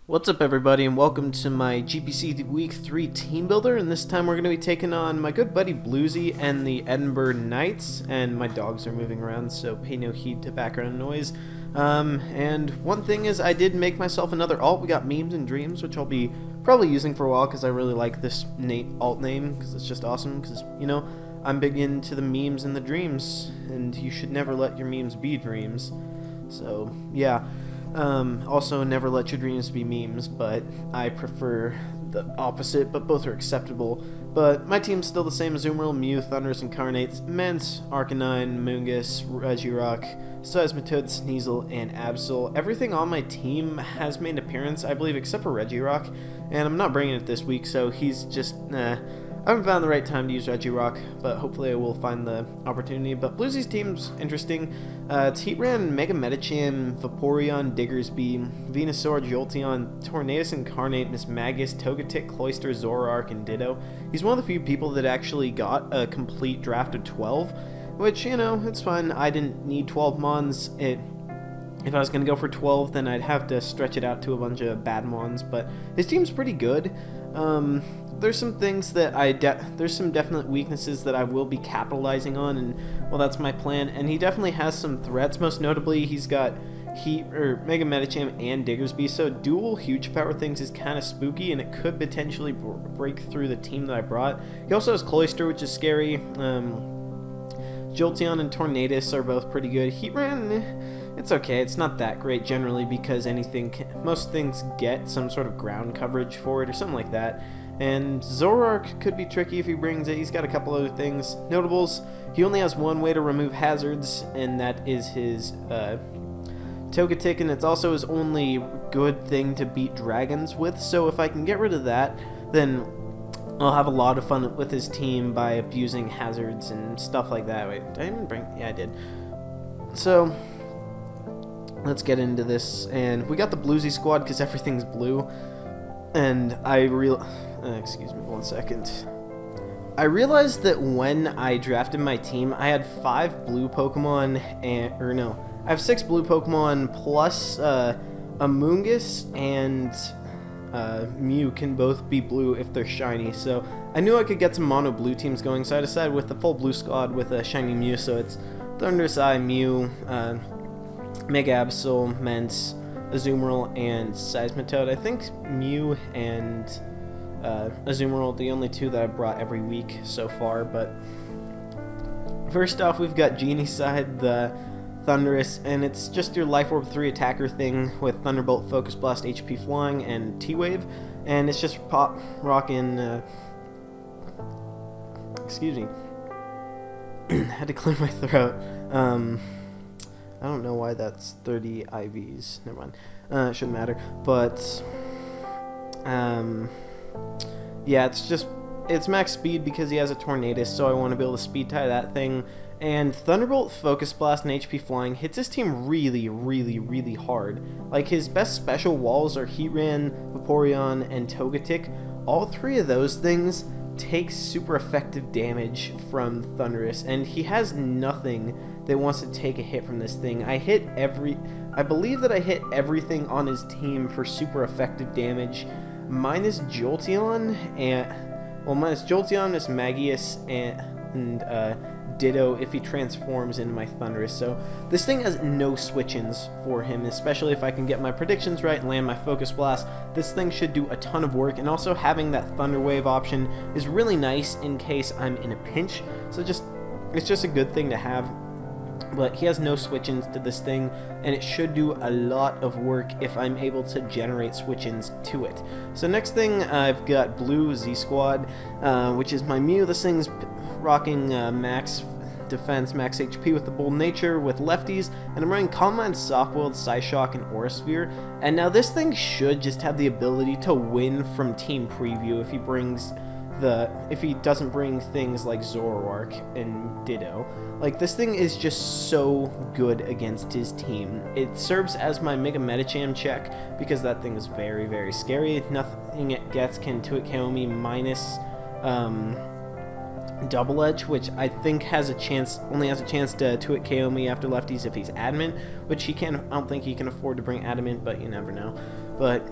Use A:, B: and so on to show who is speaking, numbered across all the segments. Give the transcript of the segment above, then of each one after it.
A: What's up everybody and welcome to my GPC Week 3 Team Builder, and this time we're going to be taking on my good buddy Bluesy and the Edinburgh Knights, and my dogs are moving around so pay no heed to background noise. And one thing is I did make myself another alt. We got Memes and Dreams, which I'll be probably using for a while because I really like this alt name because it's just awesome because, you know, I'm big into the memes and the dreams, and you should never let your memes be dreams. So, yeah. Also, never let your dreams be memes, but I prefer the opposite, but both are acceptable. But my team's still the same: Azumarill, Mew, Thundurus, Incarnates, Mence, Arcanine, Moongus, Regirock, Seismitoad, Sneasel, and Absol. Everything on my team has made an appearance, I believe, except for Regirock, and I'm not bringing it this week, so he's just, I haven't found the right time to use Regirock, but hopefully I will find the opportunity. But Bluesy's team's interesting. It's Heatran, Mega Medicham, Vaporeon, Diggersby, Venusaur, Jolteon, Tornadus Incarnate, Mismagius, Togetic, Cloyster, Zoroark, and Ditto. He's one of the few people that actually got a complete draft of 12, which, you know, it's fine. I didn't need 12 Mons. If I was going to go for 12, then I'd have to stretch it out to a bunch of bad Mons, but his team's pretty good. There's some things that there's some definite weaknesses that I will be capitalizing on, and well, that's my plan. And he definitely has some threats. Most notably, he's got Mega Medicham and Diggersby, so dual huge power things is kind of spooky, and it could potentially break through the team that I brought. He also has Cloyster, which is scary. Jolteon and Tornadus are both pretty good. Heatran, it's okay. It's not that great generally because most things get some sort of ground coverage for it or something like that. And Zoroark could be tricky if he brings it. He's got a couple other things. Notables, he only has one way to remove hazards, and that is his Togetic, and it's also his only good thing to beat dragons with. So if I can get rid of that, then I'll have a lot of fun with his team by abusing hazards and stuff like that. Wait, did I even bring... Yeah, I did. So let's get into this. And we got the Bluesy squad because everything's blue. And excuse me 1 second. I realized that when I drafted my team, I had 5 blue Pokemon, I have 6 blue Pokemon plus a Moongus and Mew can both be blue if they're shiny. So I knew I could get some mono blue teams going, so I decided with the full blue squad with a shiny Mew. So it's Thundurus, Mew, Mega Absol, Mence, Azumarill, and Seismitoad. I think Mew and Azumarill are the only two that I've brought every week so far. But first off, we've got Genie's side, the Thundurus, and it's just your Life Orb 3 attacker thing with Thunderbolt, Focus Blast, HP Flying, and T-Wave. And it's just rocking, excuse me. Had to clear my throat. I don't know why that's 30 IVs. Never mind. It shouldn't matter. But, yeah, it's max speed because he has a Tornadus, so I want to be able to speed tie that thing. And Thunderbolt, Focus Blast, and HP Flying hits his team really, really, really hard. Like, his best special walls are Heatran, Vaporeon, and Togetic. All 3 of those things take super effective damage from Thundurus, and he has nothing that wants to take a hit from this thing. I believe that I hit everything on his team for super effective damage, minus Jolteon, Mismagius, and Ditto if he transforms into my Thundurus. So this thing has no switch-ins for him, especially if I can get my predictions right and land my Focus Blast. This thing should do a ton of work, and also having that Thunder Wave option is really nice in case I'm in a pinch. So it's just a good thing to have. But he has no switch-ins to this thing, and it should do a lot of work if I'm able to generate switch-ins to it. So next thing, I've got Blue Z Squad, which is my Mew. This thing's rocking max defense, max HP with the Bold Nature with lefties, and I'm running Calm Mind, Soft Willed, Psyshock, and Aura Sphere. And now this thing should just have the ability to win from Team Preview if he doesn't bring things like Zoroark and Ditto. Like, this thing is just so good against his team. It serves as my Mega Medicham check because that thing is very, very scary. Nothing it gets can 2-hit KO me minus Double Edge, which I think only has a chance to 2-hit KO me after lefties if he's adamant, which I don't think he can afford to bring adamant, but you never know. But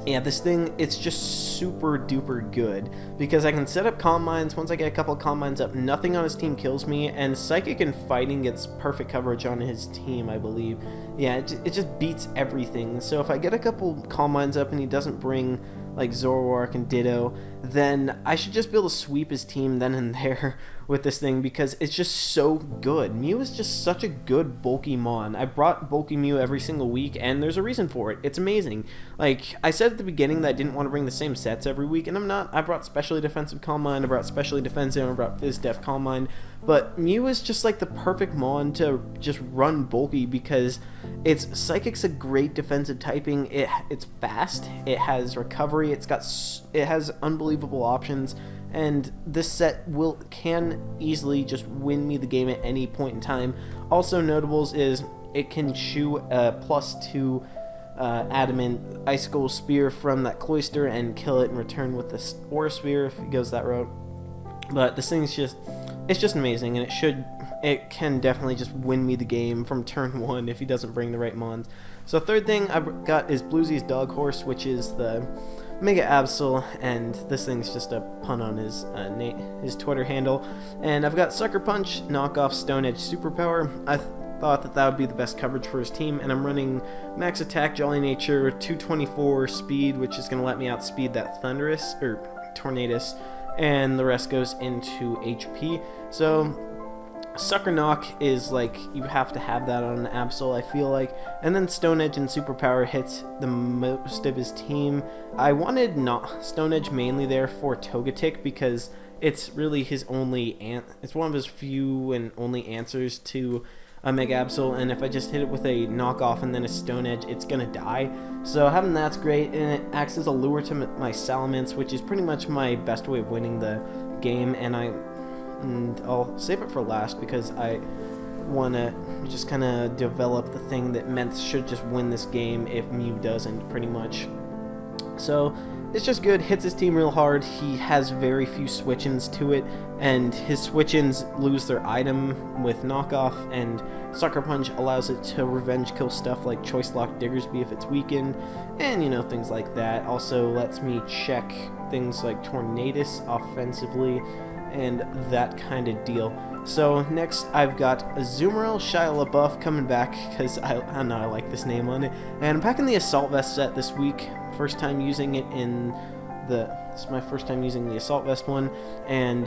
A: yeah, this thing, it's just super duper good because I can set up comm mines. Once I get a couple of comm mines up, nothing on his team kills me, and Psychic and Fighting gets perfect coverage on his team, I believe. Yeah, it just beats everything. So if I get a couple comm mines up and he doesn't bring like Zoroark and Ditto, then I should just be able to sweep his team then and there with this thing because it's just so good. Mew is just such a good bulky mon. I brought bulky Mew every single week, and there's a reason for it. It's amazing. Like, I said at the beginning that I didn't want to bring the same sets every week, and I'm not. I brought Specially Defensive Calm Mind, I brought Specially Defensive, I brought Fizz Def Calm Mind, but Mew is just like the perfect mon to just run bulky because Psychic's a great defensive typing. It's fast, it has recovery, it has unbelievable options, and this set can easily just win me the game at any point in time. Also notables is it can shoot a +2 adamant icicle spear from that cloister and kill it in return with the Aura Spear if it goes that route. But this thing's it's just amazing, and it can definitely just win me the game from turn 1 if he doesn't bring the right mons. So third thing I've got is Bluesy's Dog Horse, which is the Mega Absol, and this thing's just a pun on his Twitter handle. And I've got Sucker Punch, Knockoff, Stone Edge, Superpower. I thought that would be the best coverage for his team, and I'm running Max Attack, Jolly Nature, 224 Speed, which is going to let me outspeed that Tornadus, and the rest goes into HP. So Sucker Knock is like, you have to have that on an Absol, I feel like. And then Stone Edge and Superpower hits the most of his team. I wanted Stone Edge mainly there for Togetic because it's really his only it's one of his few and only answers to a Mega Absol, and if I just hit it with a knockoff and then a Stone Edge, it's gonna die. So having that's great, and it acts as a lure to my Salamence, which is pretty much my best way of winning the game, and I'll save it for last because I want to just kind of develop the thing that Ments should just win this game if Mew doesn't, pretty much. So it's just good, hits his team real hard. He has very few switch-ins to it, and his switch-ins lose their item with knockoff, and Sucker Punch allows it to revenge kill stuff like Choice Lock Diggersby if it's weakened, and things like that. Also lets me check things like Tornadus offensively and that kind of deal. So next I've got Azumarill Shia LaBeouf coming back because I know I like this name on it, and I'm packing the Assault Vest set this week. First time using it this is my first time using the Assault Vest one, and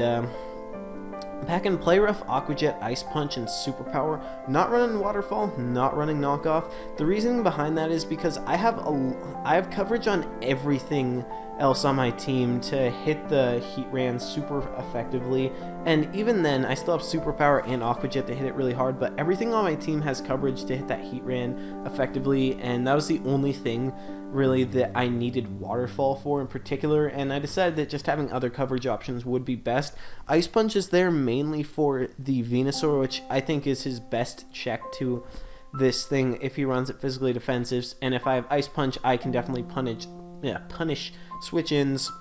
A: packing Play Rough, Aqua Jet, Ice Punch, and Superpower. Not running Waterfall, not running Knockoff. The reasoning behind that is because I have coverage on everything else on my team to hit the Heatran super effectively, and even then I still have Superpower and Aqua Jet to hit it really hard, but everything on my team has coverage to hit that Heatran effectively, and that was the only thing really that I needed Waterfall for in particular, and I decided that just having other coverage options would be best. Ice Punch is there mainly for the Venusaur, which I think is his best check to this thing if he runs it physically defensive, and if I have Ice Punch I can definitely punish switch-ins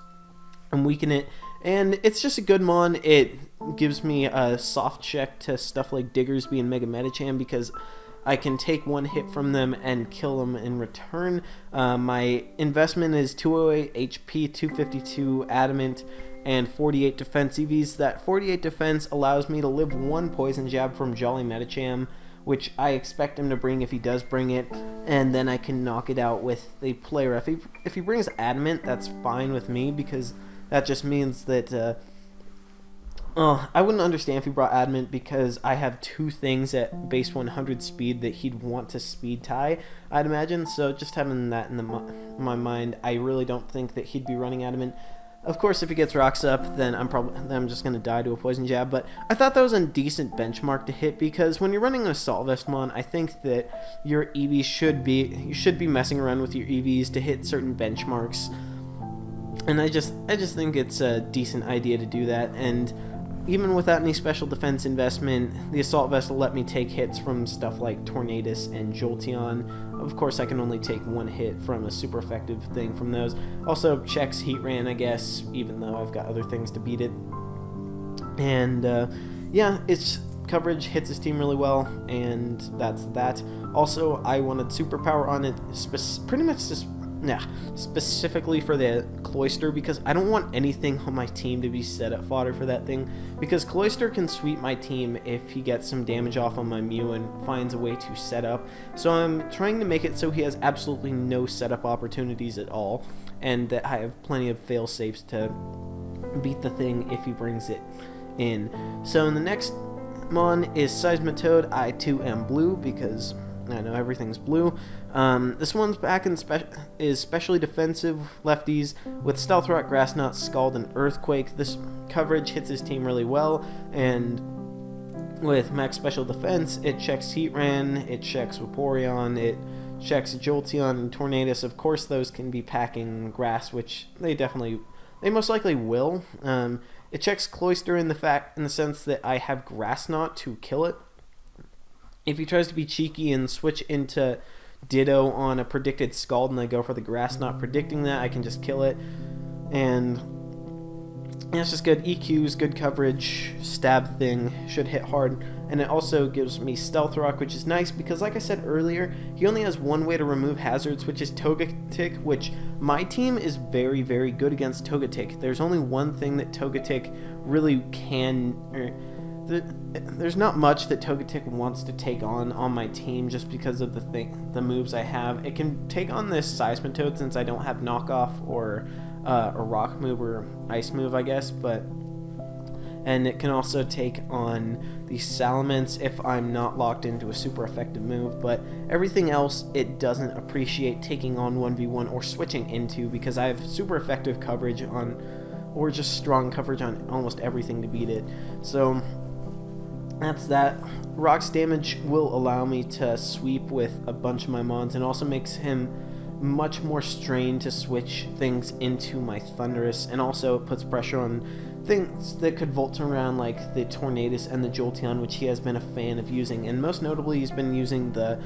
A: and weaken it, and it's just a good mon. It gives me a soft check to stuff like Diggersby and Mega Medicham because I can take one hit from them and kill them in return. My investment is 208 HP, 252 Adamant, and 48 defense EVs. That 48 defense allows me to live one Poison Jab from Jolly Medicham, which I expect him to bring if he does bring it, and then I can knock it out with the player. If he brings Adamant, that's fine with me because that just means that I wouldn't understand if he brought Adamant because I have two things at base 100 speed that he'd want to speed tie, I'd imagine. So just having that in my mind, I really don't think that he'd be running Adamant. Of course, if he gets rocks up, then I'm just going to die to a Poison Jab, but I thought that was a decent benchmark to hit because when you're running an Assault Vest mon, I think that your EVs you should be messing around with your EVs to hit certain benchmarks, and I just think it's a decent idea to do that. And even without any special defense investment, the Assault Vest will let me take hits from stuff like Tornadus and Jolteon. Of course, I can only take one hit from a super effective thing from those. Also checks Heatran, I guess, even though I've got other things to beat it. And yeah, its coverage hits his team really well, and that's that. Also, I wanted Superpower on it, pretty much just Yeah, specifically for the Cloyster, because I don't want anything on my team to be setup fodder for that thing, because Cloyster can sweep my team if he gets some damage off on my Mew and finds a way to set up. So I'm trying to make it so he has absolutely no setup opportunities at all, and that I have plenty of fail safes to beat the thing if he brings it in. So in the next mon is Seismitoad. I too am blue because I know everything's blue. This one's back in is specially defensive lefties with Stealth Rock, Grass Knot, Scald, and Earthquake. This coverage hits his team really well, and with max special defense, it checks Heatran, it checks Vaporeon, it checks Jolteon and Tornadus. Of course, those can be packing grass, which they most likely will. It checks Cloyster in the sense that I have Grass Knot to kill it. If he tries to be cheeky and switch into Ditto on a predicted Scald and I go for the Grass Knot predicting that, I can just kill it. And it's just good EQs, good coverage, stab thing, should hit hard. And it also gives me Stealth Rock, which is nice because, like I said earlier, he only has one way to remove hazards, which is Togetic, which my team is very, very good against Togetic. There's only one thing that Togetic really there's not much that Togetic wants to take on my team just because of the moves I have. It can take on this Seismitoad since I don't have knockoff or a rock move or ice move, I guess, and it can also take on the Salamence if I'm not locked into a super effective move, but everything else it doesn't appreciate taking on 1v1 or switching into because I have super effective coverage on, or just strong coverage on almost everything to beat it. So that's that. Rock's damage will allow me to sweep with a bunch of my mons and also makes him much more strained to switch things into my Thundurus, and also it puts pressure on things that could volt around like the Tornadus and the Jolteon, which he has been a fan of using, and most notably he's been using the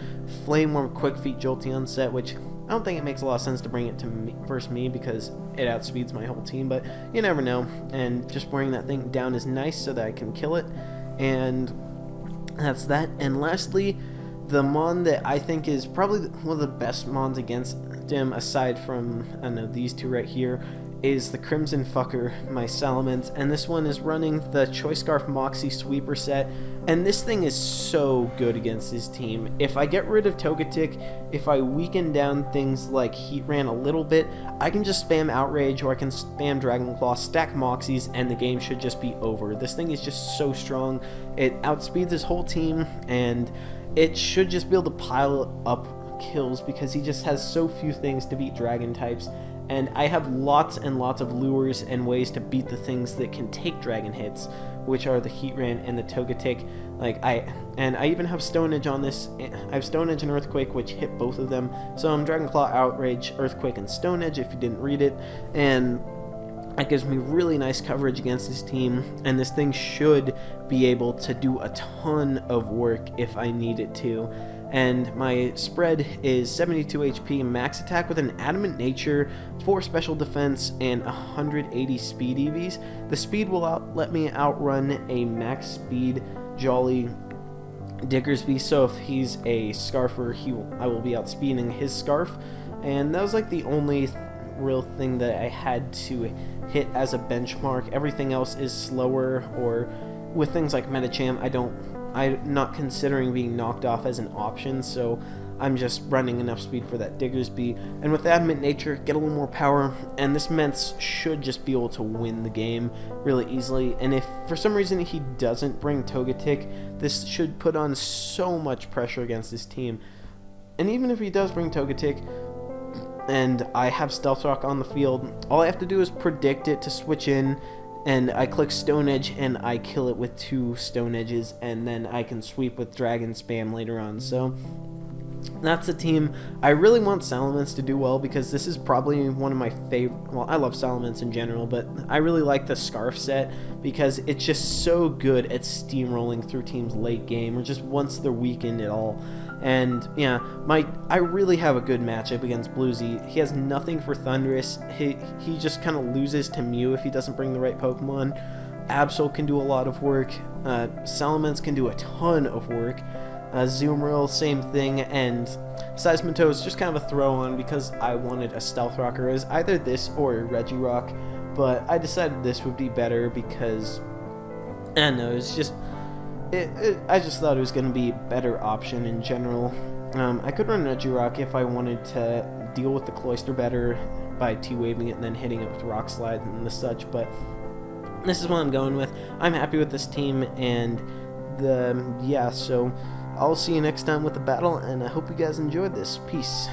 A: Flame Worm Quick Feet Jolteon set, which I don't think it makes a lot of sense to bring it to me because it outspeeds my whole team, but you never know, and just bringing that thing down is nice so that I can kill it. And that's that. And lastly, the mon that I think is probably one of the best mons against him, aside from, I don't know, these two right here, is the Crimson Fucker, my Salamence, and this one is running the Choice Scarf Moxie Sweeper set, and this thing is so good against his team. If I get rid of Togetic, if I weaken down things like Heatran a little bit, I can just spam Outrage, or I can spam Dragon Claw, stack Moxies, and the game should just be over. This thing is just so strong. It outspeeds his whole team, and it should just be able to pile up kills because he just has so few things to beat Dragon types. And I have lots and lots of lures and ways to beat the things that can take dragon hits, which are the Heatran and the Togetic. I even have Stone Edge on this. I have Stone Edge and Earthquake, which hit both of them. So I'm Dragon Claw, Outrage, Earthquake, and Stone Edge if you didn't read it. And that gives me really nice coverage against his team. And this thing should be able to do a ton of work if I need it to. And my spread is 72 HP max attack with an Adamant Nature, 4 special defense, and 180 speed EVs. The speed will let me outrun a max speed Jolly Diggersby, so if he's a Scarfer, I will be outspeeding his Scarf. And that was like the only real thing that I had to hit as a benchmark. Everything else is slower, or with things like Medicham, I'm not considering being knocked off as an option, so I'm just running enough speed for that Diggersby. And with Adamant Nature, get a little more power, and this Mence should just be able to win the game really easily. And if for some reason he doesn't bring Togetic, this should put on so much pressure against his team. And even if he does bring Togetic, and I have Stealth Rock on the field, all I have to do is predict it to switch in, and I click Stone Edge and I kill it with 2 Stone Edges, and then I can sweep with Dragon Spam later on. So that's a team. I really want Salamence to do well because this is probably one of my favorite. Well, I love Salamence in general, but I really like the Scarf set because it's just so good at steamrolling through teams late game, or just once they're weakened at all. And yeah, I really have a good matchup against Bluesy. He has nothing for Thundurus. He just kind of loses to Mew if he doesn't bring the right Pokemon. Absol can do a lot of work. Salamence can do a ton of work. Zoomrill, same thing. And Seismitoad is just kind of a throw-on because I wanted a Stealth Rocker as either this or a Regirock, but I decided this would be better because, I don't know, it's just, I just thought it was going to be a better option in general. I could run Regirock if I wanted to deal with the Cloyster better by T-waving it and then hitting it with Rock Slide and the such, but this is what I'm going with. I'm happy with this team, and yeah, so I'll see you next time with the battle, and I hope you guys enjoyed this. Peace.